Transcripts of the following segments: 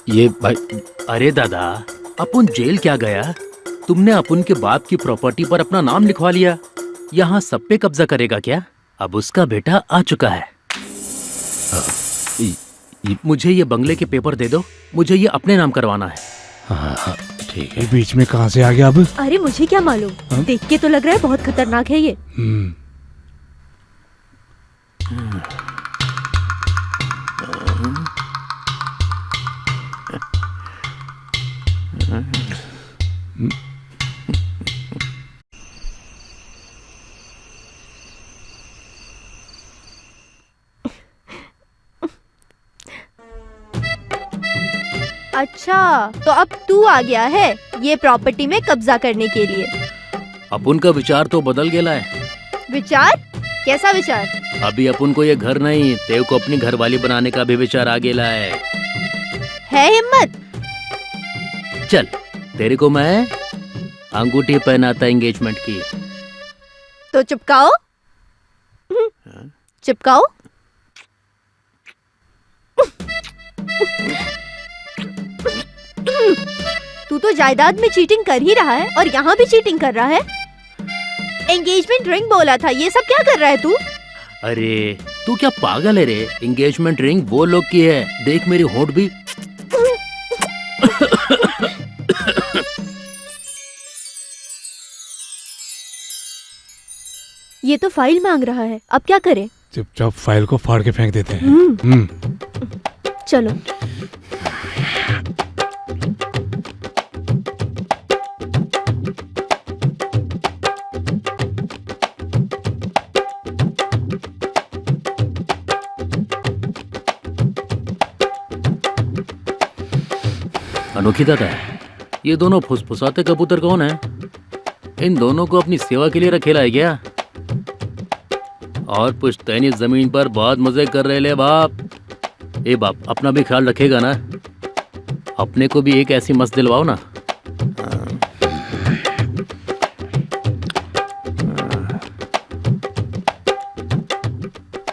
ये भाई, अरे दादा, अपुन जेल क्या गया? तुमने अपुन के बाप की प्रॉपर्टी पर अपना नाम लिखवा लिया। यहाँ सब पे कब्जा करेगा क्या? अब उसका बेटा आ चुका है। मुझे ये बंगले के पेपर दे दो, मुझे ये अपने नाम करवाना है। हाँ ठीक है। ये बीच में कहाँ से आ गया अब? अरे मुझे क्या मालूम, देख के तो लग रहा है बहुत खतरनाक है ये। अच्छा, तो अब तू आ गया है ये प्रॉपर्टी में कब्जा करने के लिए। अपुन का विचार तो बदल गया है। विचार? कैसा विचार? अभी अपुन को ये घर नहीं, तेव को अपनी घरवाली बनाने का भी विचार आ गया है हिम्मत? चल, तेरे को मैं अंगूठी पहनाता एंगेजमेंट की। तो चिपकाओ। चिपकाओ। तू तो जायदाद में चीटिंग कर ही रहा है और यहाँ भी चीटिंग कर रहा है। एंगेजमेंट रिंग बोला था, ये सब क्या कर रहा है तू? अरे तू क्या पागल है रे? एंगेजमेंट रिंग वो लोग की है, देख मेरी होंठ भी। ये तो फाइल मांग रहा है, अब क्या करें? चुपचाप फाइल को फाड़ के फेंक देते हैं। चलो। अनोखी दादा, ये दोनों फुसफुसाते कबूतर कौन है? इन दोनों को अपनी सेवा के लिए रखेला है क्या? और पुश्तैनी जमीन पर बहुत मजे कर रहे ले बाप। ए बाप, अपना भी ख्याल रखेगा ना? अपने को भी एक ऐसी मस्त दिलवाओ ना।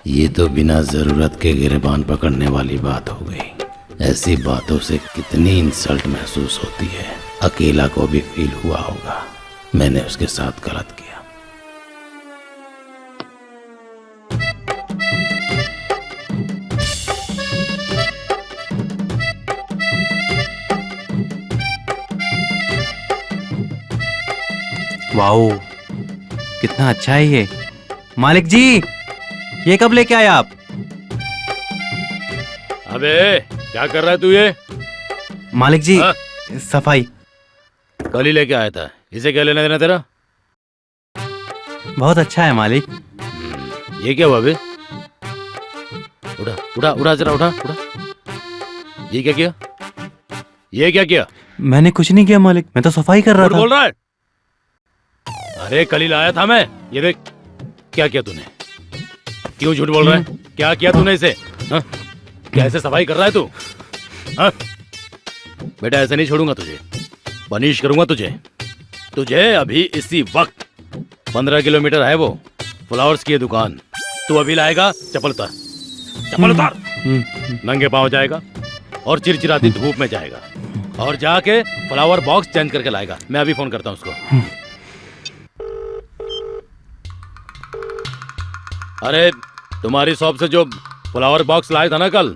ये तो बिना जरूरत के गिरबान पकड़ने वाली बात हो गई। ऐसी बातों से कितनी इंसल्ट महसूस होती है। अकेला को भी फील हुआ होगा। मैंने उसके साथ गलत किया। वाओ, कितना अच्छा है ये। मालिक जी, ये कब लेके आए आप? अबे क्या कर रहा है तू ये? मालिक जी, सफाई। कल ही लेके आया था, इसे क्या लेना देना तेरा? बहुत अच्छा है मालिक। ये क्या हुआ बे? उठा उठा उठा जरा, उठा उठा। ये क्या किया? ये क्या किया? मैंने कुछ नहीं किया मालिक, मैं तो सफाई कर रहा था। बोल रहा है? अरे कल ही लाया था मैं। ये देख, क्या किया तूने? क्यों झूठ बोल रहा है? क्या किया तूने इसे? हा? क्या ऐसे सफाई कर रहा है तू? हा? बेटा ऐसे नहीं छोड़ूंगा तुझे, पनिश करूंगा तुझे। तुझे अभी इसी वक्त 15 किलोमीटर है वो फ्लावर्स की दुकान, तू अभी लाएगा। चप्पल उतार, चप्पल उतार। नंगे पांव जाएगा और चिरचिराती धूप में जाएगा और जाके फ्लावर बॉक्स चेंज करके लाएगा। मैं अभी फोन करता हूँ उसको। अरे तुम्हारी शॉप से जो फ्लावर बॉक्स लाया था ना कल,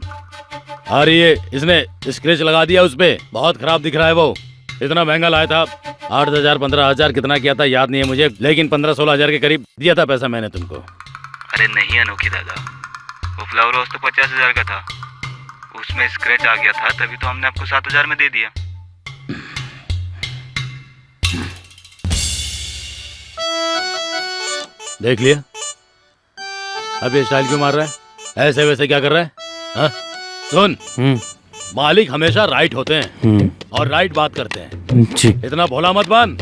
अरे ये इसने स्क्रैच लगा दिया उस पे, बहुत खराब दिख रहा है वो। इतना महंगा लाया था, 8,000 15,000 कितना किया था याद नहीं है मुझे, लेकिन 15-16 हजार के करीब दिया था पैसा मैंने तुमको। अरे नहीं अनोखी दादा, वो फ्लावर हाउस तो 50,000 का था, उसमें स्क्रैच आ गया था, तभी तो हमने आपको 7,000 में दे दिया। देख लिया? अब ये स्टाइल क्यों मार रहा है? ऐसे वैसे क्या कर रहा है? हाँ? सुन, मालिक हमेशा राइट होते हैं और राइट बात करते हैं। जी। इतना भोला मत बन।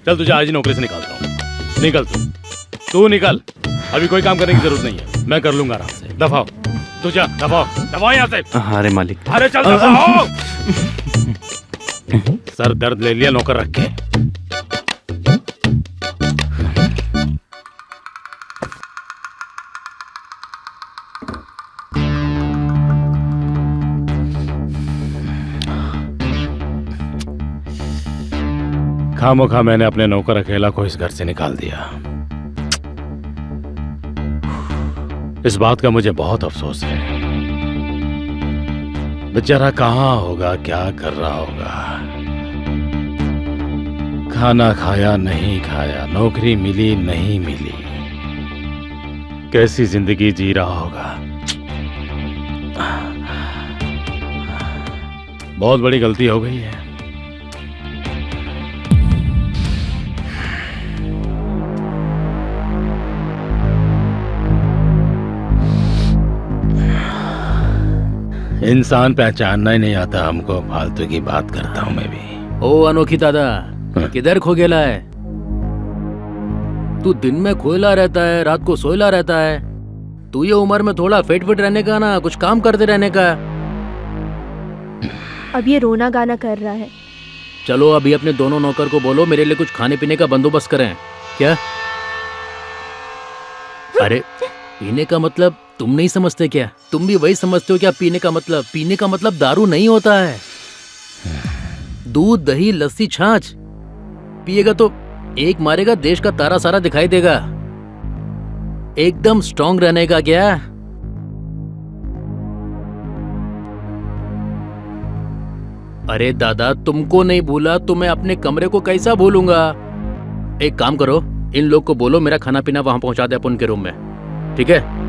चल तुझे आज ही नौकरी से निकालता हूँ। निकल तू निकल। अभी कोई काम करने की जरूरत नहीं है, मैं कर लूंगा आराम से। दफाओ, तू जा, दफाओ दफाओ यहाँ से। अरे मालिक। अरे चल दफाओ। सर दर्द ले लिया नौकर रख के। खामोखा मैंने अपने नौकर अकेला को इस घर से निकाल दिया। इस बात का मुझे बहुत अफसोस है। बेचारा कहाँ होगा, क्या कर रहा होगा। खाना खाया नहीं खाया, नौकरी मिली नहीं मिली, कैसी जिंदगी जी रहा होगा। बहुत बड़ी गलती हो गई है। इंसान पहचानना ही नहीं आता हमको, फालतू की बात करता हूँ मैं भी। ओ अनोखी दादा, किधर खो गेला है तू? दिन में खोयला रहता है, रात को सोयला रहता है। तू ये उम्र में थोड़ा फिट फिट रहने का ना, कुछ काम करते रहने का। अब ये रोना गाना कर रहा है। चलो अभी अपने दोनों नौकर को बोलो मेरे लिए कुछ खाने पीने का बंदोबस्त करें। क्या? अरे पीने का मतलब तुम नहीं समझते क्या? तुम भी वही समझते हो क्या पीने का मतलब? पीने का मतलब दारू नहीं होता है। दूध, दही, लस्सी, छाछ पिएगा तो एक मारेगा, देश का तारा सारा दिखाई देगा। एकदम स्ट्रांग रहने का क्या? अरे दादा, तुमको नहीं भूला तो मैं अपने कमरे को कैसा भूलूंगा? एक काम करो, इन लोग को बोलो मेरा खाना पीना वहां पहुंचा दे अपन के रूम में, ठीक है?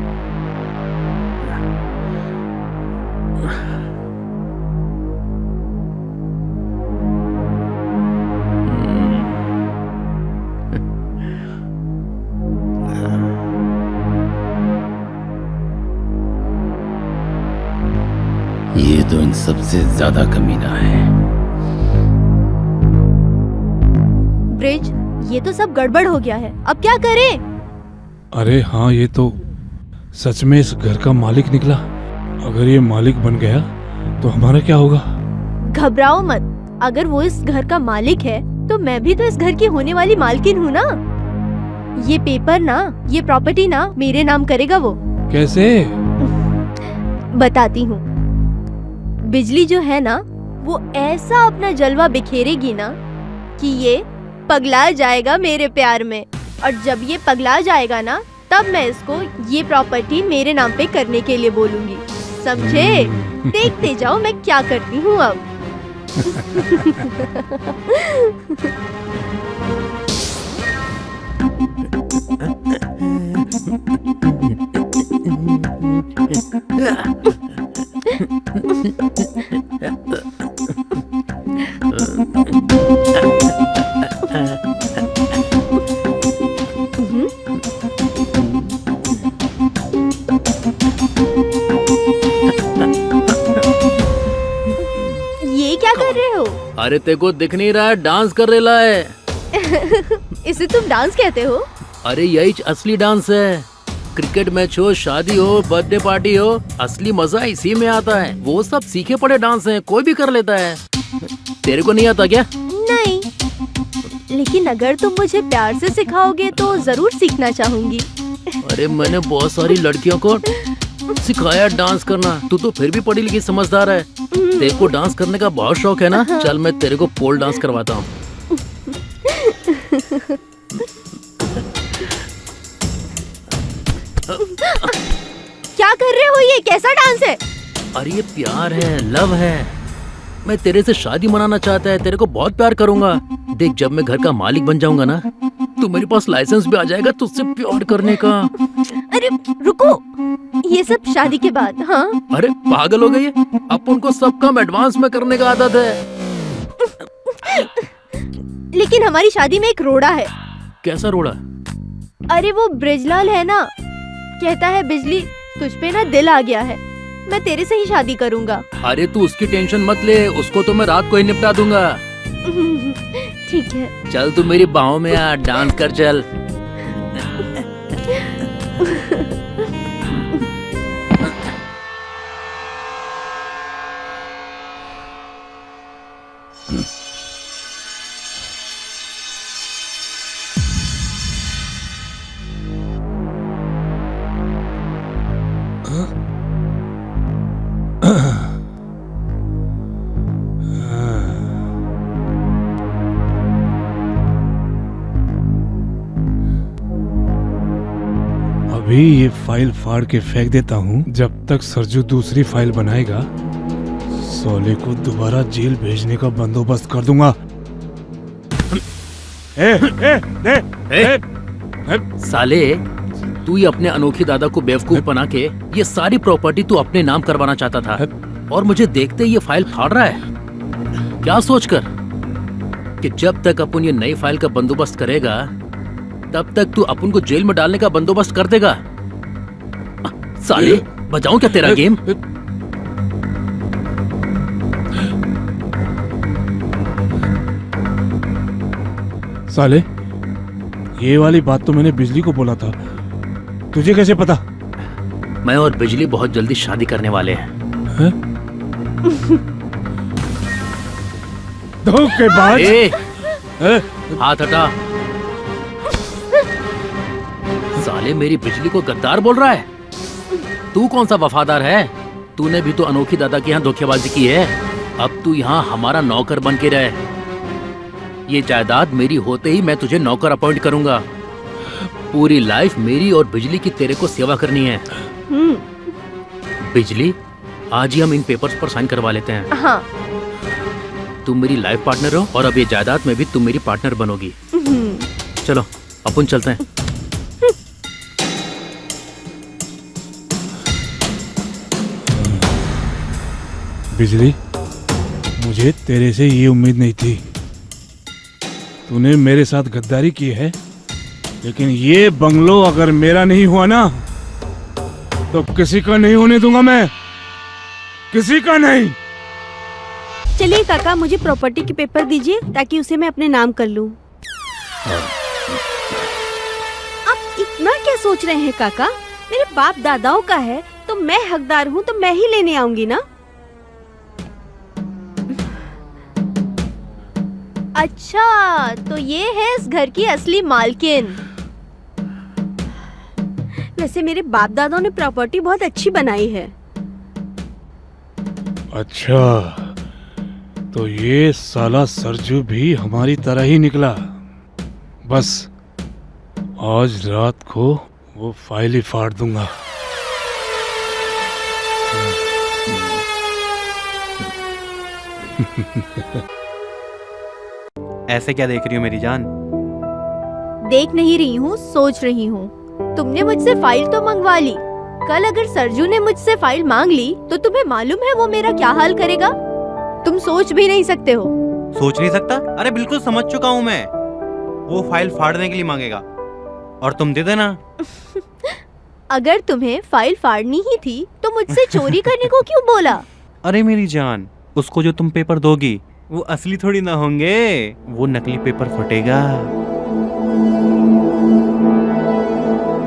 ये तो इन सबसे ज्यादा कमीना है। ब्रिज, ये तो सब गड़बड़ हो गया है, अब क्या करें? अरे हाँ, ये तो सच में इस घर का मालिक निकला। अगर ये मालिक बन गया तो हमारा क्या होगा? घबराओ मत, अगर वो इस घर का मालिक है तो मैं भी तो इस घर की होने वाली मालकिन हूँ ना। ये पेपर ना, ये प्रॉपर्टी ना मेरे नाम करेगा वो। कैसे? बताती हूँ। बिजली जो है ना, वो ऐसा अपना जलवा बिखेरेगी ना कि ये पगला जाएगा मेरे प्यार में। और जब ये पगला जाएगा ना, तब मैं इसको ये प्रॉपर्टी मेरे नाम पे करने के लिए बोलूंगी, समझे? देखते जाओ मैं क्या करती हूँ अब। ये क्या कर रहे हो? अरे तेको दिख नहीं रहा है, डांस कर रेला है। इसे तुम डांस कहते हो? अरे यही असली डांस है। क्रिकेट मैच हो, शादी हो, बर्थडे पार्टी हो, असली मजा इसी में आता है। वो सब सीखे पड़े डांस हैं, कोई भी कर लेता है। तेरे को नहीं आता क्या? नहीं, लेकिन अगर तुम मुझे प्यार से सिखाओगे तो जरूर सीखना चाहूंगी। अरे मैंने बहुत सारी लड़कियों को सिखाया डांस करना। तू तो फिर भी पढ़ी लिखी समझदार है। तेरे को डांस करने का बहुत शौक है ना? चल मैं तेरे को पोल डांस करवाता हूँ। क्या कर रहे हो? ये कैसा डांस है? अरे ये प्यार है, लव है। मैं तेरे से शादी मनाना चाहता है, तेरे को बहुत प्यार करूंगा। देख, जब मैं घर का मालिक बन जाऊंगा ना, तो मेरे पास लाइसेंस भी आ जाएगा तुझसे प्यार करने का। अरे रुको, ये सब शादी के बाद। हाँ, अरे पागल हो गई है? अपन को सब काम एडवांस में करने का आदत है। लेकिन हमारी शादी में एक रोड़ा है। कैसा रोड़ा? अरे वो ब्रिजलाल है ना, कहता है बिजली तुझ पे ना दिल आ गया है, मैं तेरे से ही शादी करूंगा। अरे तू उसकी टेंशन मत ले, उसको तो मैं रात को ही निपटा दूंगा। ठीक है। चल तू मेरी बाहों में आ, डांस कर चल। अभी ये फाइल फाड़ के फेंक देता हूँ। जब तक सरजू दूसरी फाइल बनाएगा, सोले को दोबारा जेल भेजने का बंदोबस्त कर दूंगा। साले, तू ये अपने अनोखी दादा को बेवकूफ बना के ये सारी प्रॉपर्टी तू अपने नाम करवाना चाहता था, और मुझे देखते ही ये फाइल फाड़ रहा है। क्या सोचकर कि जब तक अपन ये नई फाइल का बंदोबस्त करेगा, तब तक तू अपन को जेल में डालने का बंदोबस्त कर देगा। साले, बजाऊं क्या तेरा गेम? साले, ये वाली बात तो मैंने बिजली को बोला था, तुझे कैसे पता? मैं और बिजली बहुत जल्दी शादी करने वाले हैं। धोखेबाज! हाथ हटा। साले, मेरी बिजली को गद्दार बोल रहा है। तू कौन सा वफादार है? तूने भी तो अनोखी दादा के यहाँ धोखेबाजी की है। अब तू यहाँ हमारा नौकर बन के रहे। ये जायदाद मेरी होते ही मैं तुझे नौकर अपॉइंट करूंगा। पूरी लाइफ मेरी और बिजली की तेरे को सेवा करनी है। बिजली, आज ही हम इन पेपर्स पर साइन करवा लेते हैं। हाँ। तुम मेरी लाइफ पार्टनर हो और अब ये जायदाद में भी तुम मेरी पार्टनर बनोगी। चलो अपन चलते हैं। बिजली, मुझे तेरे से ये उम्मीद नहीं थी। तूने मेरे साथ गद्दारी की है, लेकिन ये बंगलो अगर मेरा नहीं हुआ ना, तो किसी का नहीं होने दूंगा मैं, किसी का नहीं। चलिए काका, मुझे प्रॉपर्टी के पेपर दीजिए ताकि उसे मैं अपने नाम कर लूं। आप इतना क्या सोच रहे हैं काका? मेरे बाप दादाओं का है तो मैं हकदार हूँ, तो मैं ही लेने आऊंगी ना। अच्छा, तो ये है इस घर की असली मालकिन। वैसे मेरे बाप दादाओं ने प्रॉपर्टी बहुत अच्छी बनाई है। अच्छा, तो ये साला सरजू भी हमारी तरह ही निकला। बस आज रात को वो फाइल ही फाड़ दूंगा। ऐसे क्या देख रही हो मेरी जान? देख नहीं रही हूँ, सोच रही हूँ। तुमने मुझसे फाइल तो मंगवा ली, कल अगर सरजू ने मुझसे फाइल मांग ली तो तुम्हें मालूम है वो मेरा क्या हाल करेगा? तुम सोच भी नहीं सकते हो। सोच नहीं सकता? अरे बिल्कुल समझ चुका हूँ मैं। वो फाइल फाड़ने के लिए मांगेगा और तुम दे देना। अगर तुम्हें फाइल फाड़नी ही थी तो मुझसे चोरी करने को क्यों बोला? अरे मेरी जान, उसको जो तुम पेपर दोगी वो असली थोड़ी ना होंगे, वो नकली पेपर फटेगा।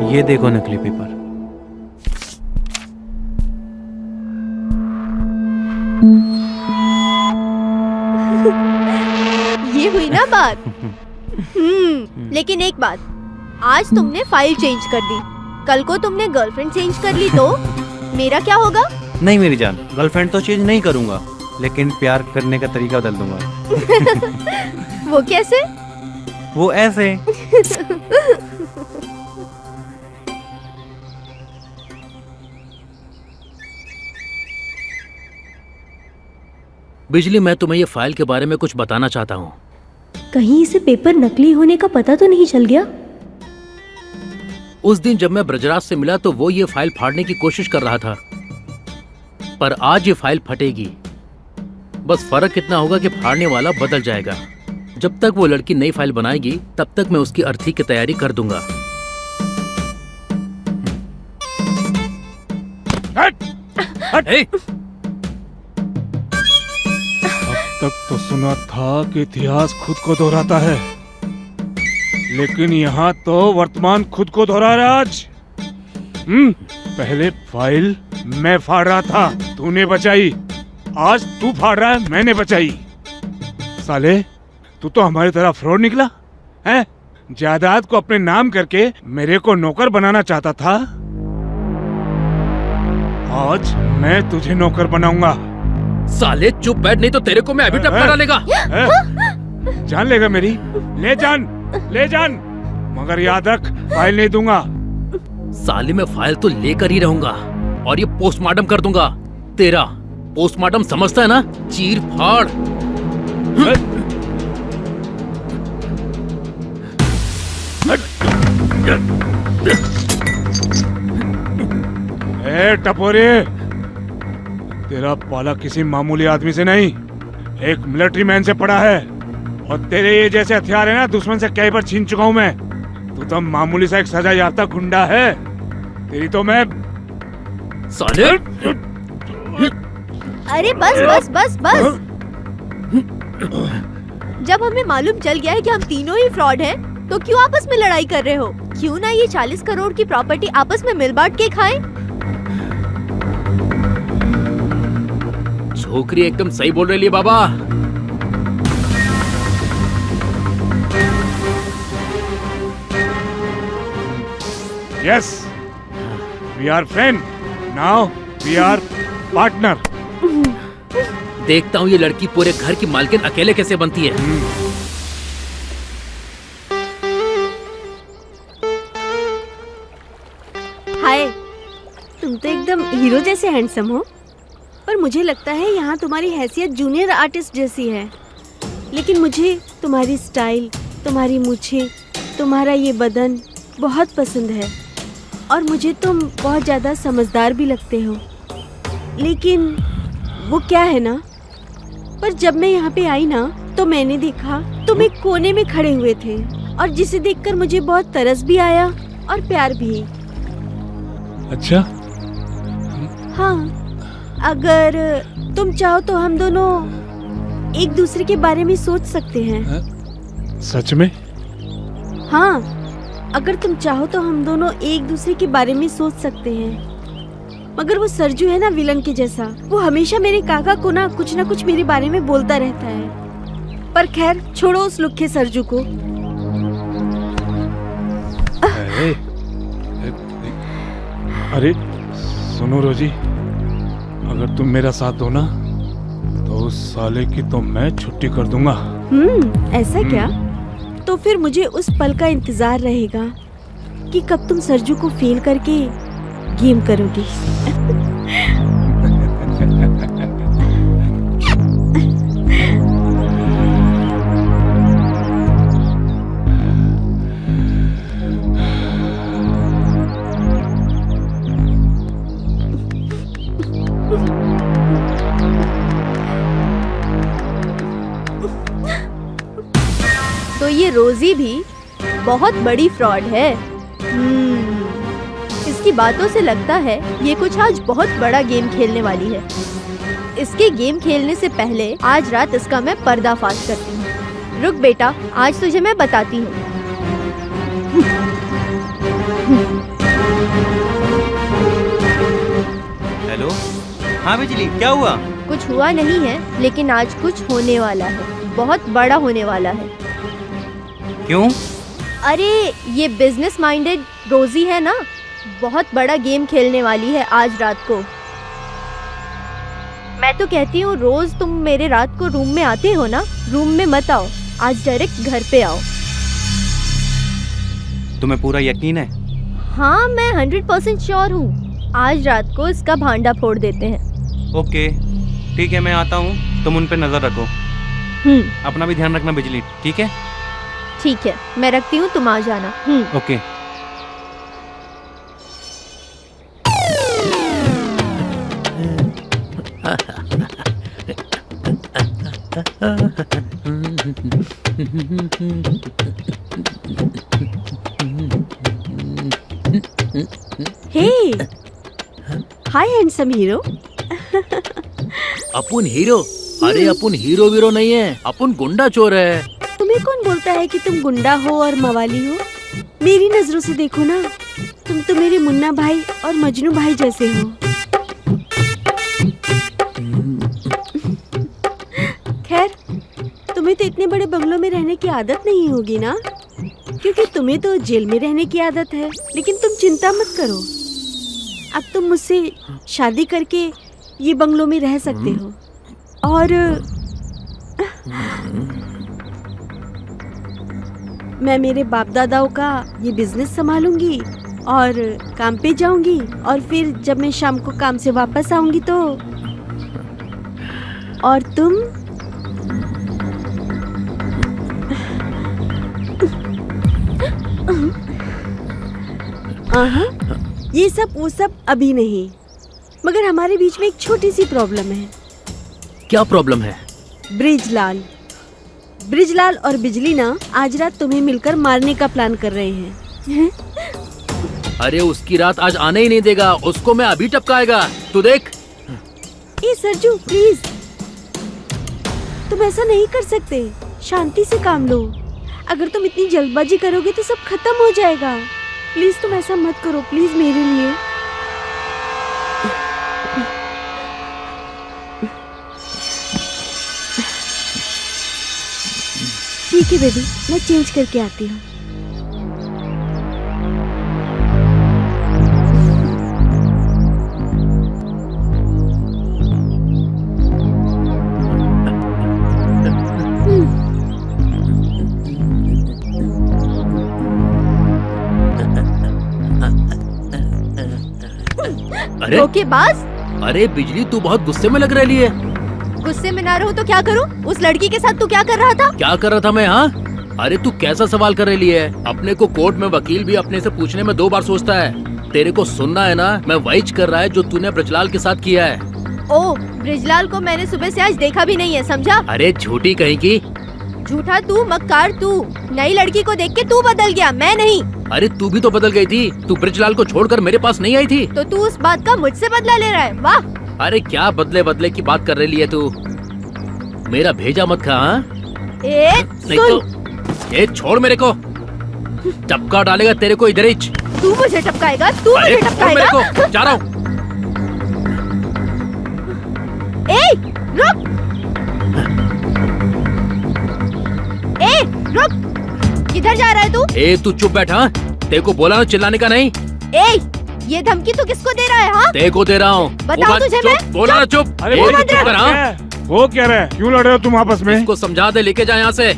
ये देखो नकली पेपर। ये हुई ना बात। लेकिन एक बात, आज तुमने फाइल चेंज कर दी, कल को तुमने गर्लफ्रेंड चेंज कर ली तो मेरा क्या होगा? नहीं मेरी जान, गर्लफ्रेंड तो चेंज नहीं करूंगा, लेकिन प्यार करने का तरीका बदल दूंगा। वो कैसे? वो ऐसे। बिजली, मैं तुम्हें ये फाइल के बारे में कुछ बताना चाहता हूँ। कहीं इसे पेपर नकली होने का पता तो नहीं चल गया? उस दिन जब मैं ब्रजराज से मिला तो वो ये फाइल फाड़ने की कोशिश कर रहा था, पर आज ये फाइल फटेगी। बस फर्क इतना होगा कि फाड़ने वाला बदल जाएगा। जब तक वो लड़की नई फाइल बनाएगी तब तक मैं उसकी अर्थी की तैयारी कर दूंगा। हट! हट! ए! अब तक तो सुना था कि इतिहास खुद को दोहराता है, लेकिन यहाँ तो वर्तमान खुद को दोहरा रहा है आज। पहले फाइल मैं फाड़ रहा था, तूने बचाई। आज तू फाड़ रहा है, मैंने बचाई। साले, तू तो हमारी तरह फ्रॉड निकला है। जायदाद को अपने नाम करके मेरे को नौकर बनाना चाहता था। आज मैं तुझे नौकर बनाऊंगा। साले चुप बैठ, नहीं तो तेरे को मैं अभी टपका डालेगा। जान लेगा मेरी? ले जान, ले जान, मगर याद रख फाइल नहीं दूंगा। साले मैं फाइल तो लेकर ही रहूंगा और ये पोस्टमार्टम कर दूंगा तेरा। पोस्टमार्टम समझता है ना? चीर फाड़। ए टपोरी, तेरा पाला किसी मामूली आदमी से नहीं, एक मिलिट्री मैन से पड़ा है। और तेरे ये जैसे हथियार है ना, दुश्मन से कई बार छीन चुका हूं मैं। तू तो मामूली सा एक सजा याफ्ता गुंडा है। तेरी तो मैं साले अरे बस बस बस बस। जब हमें मालूम चल गया है कि हम तीनों ही फ्रॉड हैं, तो क्यों आपस में लड़ाई कर रहे हो? क्यों ना ये 40 करोड़ की प्रॉपर्टी आपस में मिल बांट के खाएं? छोकरी एकदम सही बोल रही है बाबा। Yes, we are friend, now we are partner. देखता हूँ ये लड़की पूरे घर की मालकिन अकेले कैसे बनती है। हाय, तुम तो एकदम हीरो जैसे हैंडसम हो, पर मुझे लगता है यहाँ तुम्हारी हैसियत जूनियर आर्टिस्ट जैसी है। लेकिन मुझे तुम्हारी स्टाइल, तुम्हारी मूछें, तुम्हारा ये बदन बहुत पसंद है और मुझे तुम बहुत ज़्यादा समझदार भी लगते हो। लेकिन वो क्या है ना, पर जब मैं यहाँ पे आई ना, तो मैंने देखा तुम एक कोने में खड़े हुए थे और जिसे देखकर मुझे बहुत तरस भी आया और प्यार भी। अच्छा, हाँ, अगर तुम चाहो तो हम दोनों एक दूसरे के बारे में सोच सकते हैं। सच में? हाँ, अगर तुम चाहो तो हम दोनों एक दूसरे के बारे में सोच सकते हैं। मगर वो सरजू है ना, विलन के जैसा, वो हमेशा मेरे काका को ना कुछ मेरे बारे में बोलता रहता है। पर खैर, छोड़ो उस लुक्खे सरजू को। अरे सुनो रोजी, अगर तुम मेरा साथ दो ना, तो उस साले की तो मैं छुट्टी कर दूंगा। ऐसा क्या? तो फिर मुझे उस पल का इंतजार रहेगा कि कब तुम सरजू को फेल करके गेम करोगे। तो ये रोजी भी बहुत बड़ी फ्रॉड है। इसकी बातों से लगता है ये कुछ आज बहुत बड़ा गेम खेलने वाली है। इसके गेम खेलने से पहले आज रात इसका मैं पर्दाफाश करती हूँ। रुक बेटा, आज तुझे मैं बताती हूँ। हेलो, हाँ बिजली, क्या हुआ? कुछ हुआ नहीं है, लेकिन आज कुछ होने वाला है, बहुत बड़ा होने वाला है। क्यों? अरे ये बिजनेस माइंडेड रोजी है ना, बहुत बड़ा गेम खेलने वाली है आज रात को। मैं तो कहती हूँ रोज तुम मेरे रात को रूम में आते हो ना, रूम में मत आओ, आज डायरेक्ट घर पे आओ। तुम्हें पूरा यकीन है? हाँ, मैं 100% श्योर हूँ। आज रात को इसका भांडा फोड़ देते हैं। ओके, ठीक है, मैं आता हूँ, तुम उन पे नजर रखो। अपना भी ध्यान रखना बिजली, ठीक है? ठीक है, मैं रखती हूँ, तुम आ जाना। ओके। हे, हाय हैंडसम हीरो। अपन हीरो? अरे अपन हीरो वीरो नहीं है, अपन गुंडा चोर है। तुम्हें कौन बोलता है कि तुम गुंडा हो और मवाली हो? मेरी नजरों से देखो ना, तुम तो मेरे मुन्ना भाई और मजनू भाई जैसे हो। खैर, तुम्हें तो इतने बड़े बंगलों में रहने की आदत नहीं होगी ना, क्योंकि तुम्हें तो जेल में रहने की आदत है। लेकिन तुम चिंता मत करो, अब तुम मुझसे शादी करके ये बंगलों में रह सकते हो और मैं मेरे बाप दादाओं का ये बिजनेस संभालूंगी और काम पे जाऊंगी, और फिर जब मैं शाम को काम से वापस आऊंगी तो और तुम ये सब वो सब अभी नहीं, मगर हमारे बीच में एक छोटी सी प्रॉब्लम है। क्या प्रॉब्लम है? ब्रिजलाल और बिजली ना आज रात तुम्हें मिलकर मारने का प्लान कर रहे हैं। अरे उसकी रात आज आने ही नहीं देगा, उसको मैं अभी टपकाएगा, तू देख। ए सरजू प्लीज, तुम ऐसा नहीं कर सकते, शांति से काम लो। अगर तुम इतनी जल्दबाजी करोगे तो सब खत्म हो जाएगा। प्लीज तुम ऐसा मत करो, प्लीज मेरे लिए। ठीक है बेबी, मैं चेंज करके आती हूँ। अरे धोखेबाज! अरे बिजली, तू बहुत गुस्से में लग रही है। गुस्से में ना रहो तो क्या करूं? उस लड़की के साथ तू क्या कर रहा था? क्या कर रहा था मैं? हाँ, अरे तू कैसा सवाल कर रही है? अपने को कोर्ट में वकील भी अपने से पूछने में 2 बार सोचता है। तेरे को सुनना है ना, मैं वही कर रहा है जो तूने ब्रजलाल के साथ किया है। ओ, ब्रिजलाल को मैंने सुबह से आज देखा भी नहीं है, समझा? अरे झूठी कहीं की। झूठा तू, मक्कार तू। नई लड़की को देख के तू बदल गया, मैं नहीं। अरे तू भी तो बदल गई थी, तू ब्रजलाल को छोड़कर मेरे पास नहीं आई थी। तो तू उस बात का मुझसे बदला ले रहा है? वाह! अरे क्या बदले बदले की बात कर रही है तू? मेरा भेजा मत खा। हाँ? नहीं तो ए, छोड़ मेरे को, टपका डालेगा तेरे को इधर ही। तू मुझे टपकाएगा? तू मुझे छोड़ टपकाएगा? मेरे को, जा रहा हूँ। ए, रुक! ए, रुक! किधर जा रहा है तू? ए तू चुप बैठा, तेरे को बोला ना चिल्लाने का नहीं। ए, ये धमकी तू किसको दे रहा है? हाँ, तेरे को दे रहा हूँ। बताओ तुझे मैं। बोला ना चुप। अरे ए, वो तू चुप कर। हाँ, वो क्या रहा है? क्यों लड़ रहे हो तुम आपस में? इसको समझा दे, लेके जा यहाँ से।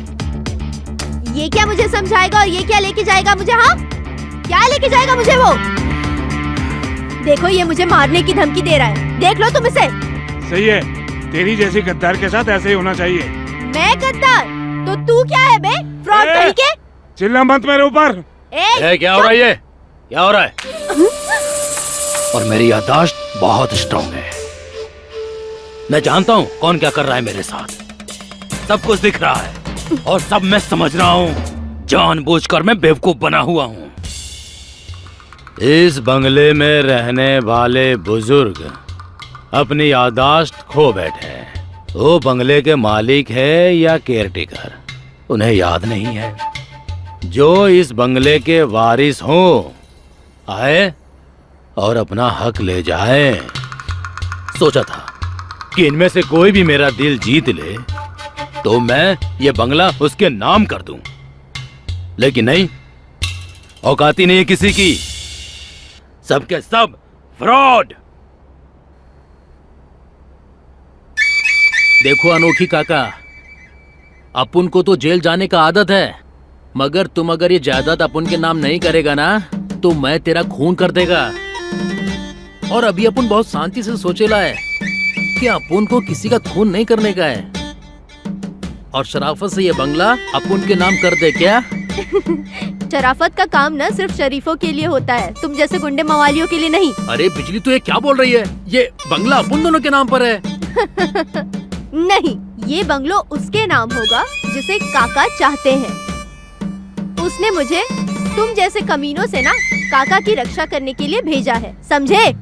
ये क्या मुझे समझाएगा और ये क्या लेके जाएगा मुझे? हाँ, क्या लेके जाएगा मुझे वो? देखो, ये मुझे मारने की धमकी दे रहा है, देख लो तुम इसे। सही है, तेरी जैसी गद्दार के साथ ऐसे ही होना चाहिए। मैं गद्दार? तो तू क्या है बे? फ्रॉड कहीं के? चिल्ला मत मेरे ऊपर। ए, क्या हो रहा है ये? क्या हो रहा है? और मेरी याददाश्त बहुत स्ट्रांग है, मैं जानता हूँ कौन क्या कर रहा है मेरे साथ। सब कुछ दिख रहा है और सब मैं समझ रहा हूँ। जानबूझकर मैं बेवकूफ बना हुआ हूँ। इस बंगले में रहने वाले बुजुर्ग अपनी याददाश्त खो बैठे हैं। वो बंगले के मालिक है या केयरटेकर, उन्हें याद नहीं है। जो इस बंगले के वारिस हो, आए और अपना हक ले जाए। सोचा था कि इनमें से कोई भी मेरा दिल जीत ले तो मैं ये बंगला उसके नाम कर दूं, लेकिन नहीं, औकात ही नहीं है किसी की। सबके सब फ्रॉड। देखो अनोखी काका, अपुन को तो जेल जाने का आदत है, मगर तुम अगर ये जायदाद अपुन के नाम नहीं करेगा ना तो मैं तेरा खून कर देगा। और अभी अपुन बहुत शांति से सोचेला है कि अपुन को किसी का खून नहीं करने का है, और शराफत से ये बंगला अपुन के नाम कर दे। क्या? शराफत का काम ना सिर्फ शरीफों के लिए होता है, तुम जैसे गुंडे मवालियों के लिए नहीं। अरे बिजली, तू ये क्या बोल रही है? ये बंगला अपुन दोनों के नाम पर है। नहीं, ये बंगलो उसके नाम होगा जिसे काका चाहते हैं। उसने मुझे तुम जैसे कमीनों से ना काका की रक्षा करने के लिए भेजा है, समझे?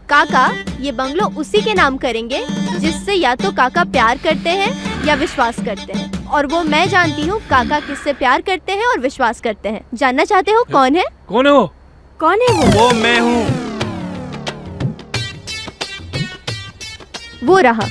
काका ये बंगलो उसी के नाम करेंगे जिससे या तो काका प्यार करते हैं या विश्वास करते हैं, और वो मैं जानती हूँ काका किससे प्यार करते हैं और विश्वास करते हैं। जानना चाहते हो कौन है? कौन है वो? कौन है वो? वो मैं हूँ। वो रहा।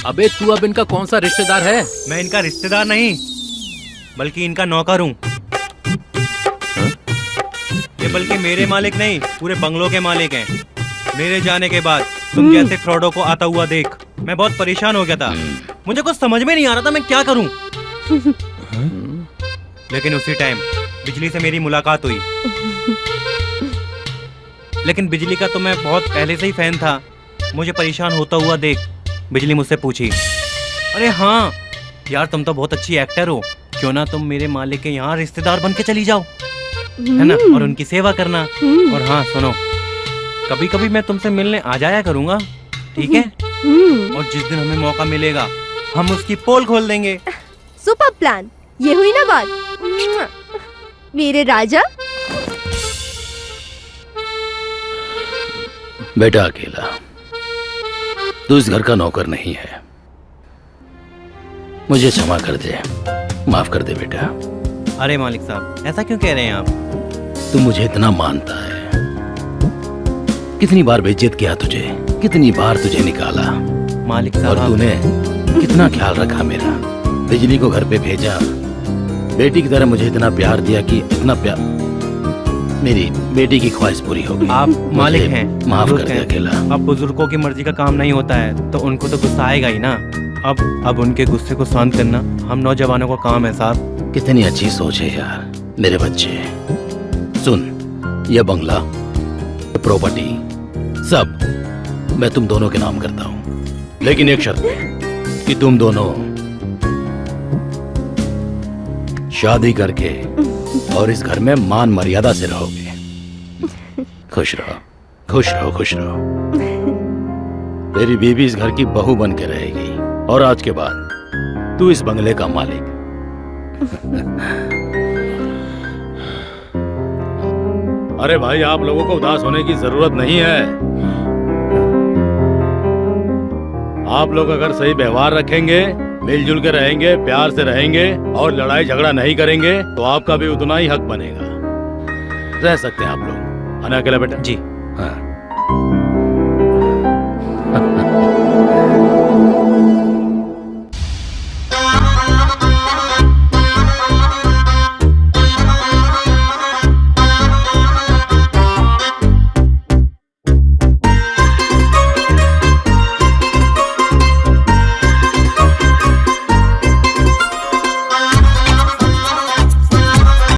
अबे तू अब इनका कौन सा रिश्तेदार है? मैं इनका रिश्तेदार नहीं, बल्कि इनका नौकर हूँ। ये बल्कि मेरे मालिक नहीं, पूरे बंगलों के मालिक हैं। मेरे जाने के बाद तुम जैसे फ्रॉडों को आता हुआ देख मैं बहुत परेशान हो गया था। मुझे कुछ समझ में नहीं आ रहा था मैं क्या करूं। लेकिन उसी टाइम बिजली से मेरी मुलाकात हुई। लेकिन बिजली का तो मैं बहुत पहले से ही फैन था। मुझे परेशान होता हुआ देख बिजली मुझसे पूछी, अरे हाँ यार तुम तो बहुत अच्छी एक्टर हो, क्यों ना तुम मेरे मालिक के यहाँ रिश्तेदार बन के चली जाओ, है ना, और उनकी सेवा करना। और हाँ सुनो, कभी कभी मैं तुमसे मिलने आ जाया करूंगा, ठीक है? और जिस दिन हमें मौका मिलेगा हम उसकी पोल खोल देंगे। सुपर प्लान, ये हुई ना बात मेरे राजा। बेटा अकेला, तू इस घर का नौकर नहीं है। मुझे क्षमा कर दे, माफ कर दे बेटा। अरे मालिक साहब ऐसा क्यों कह रहे हैं आप? तू मुझे इतना मानता है, कितनी बार बेइज्जत किया तुझे, कितनी बार तुझे निकाला, मालिक और साहब तूने कितना ख्याल रखा मेरा। बिजली को घर पे भेजा, बेटी की तरह मुझे इतना प्यार दिया कि इतना प्यार, मेरी बेटी की ख्वाहिश पूरी हो गई। आप मालिक हैं, माफ कर बुजुर्ग दे हैं। अकेला। अब बुजुर्गों की मर्जी का काम नहीं होता है तो उनको तो गुस्सा आएगा ही ना। अब उनके गुस्से को शांत करना हम नौजवानों का काम है साहब। कितनी अच्छी सोच है यार मेरे बच्चे। सुन, ये बंगला, प्रॉपर्टी सब मैं तुम दोनों के नाम करता हूँ, लेकिन एक शर्त है कि तुम दोनों शादी करके और इस घर में मान मर्यादा से रहोगे। खुश रहो, खुश रहो, खुश रहो। तेरी बीवी इस घर की बहू बन के रहेगी और आज के बाद तू इस बंगले का मालिक। अरे भाई आप लोगों को उदास होने की जरूरत नहीं है। आप लोग अगर सही व्यवहार रखेंगे, मिलजुल के रहेंगे, प्यार से रहेंगे और लड़ाई झगड़ा नहीं करेंगे तो आपका भी उतना ही हक बनेगा। रह सकते हैं आप लोग, है ना अकेला बेटा? जी हाँ।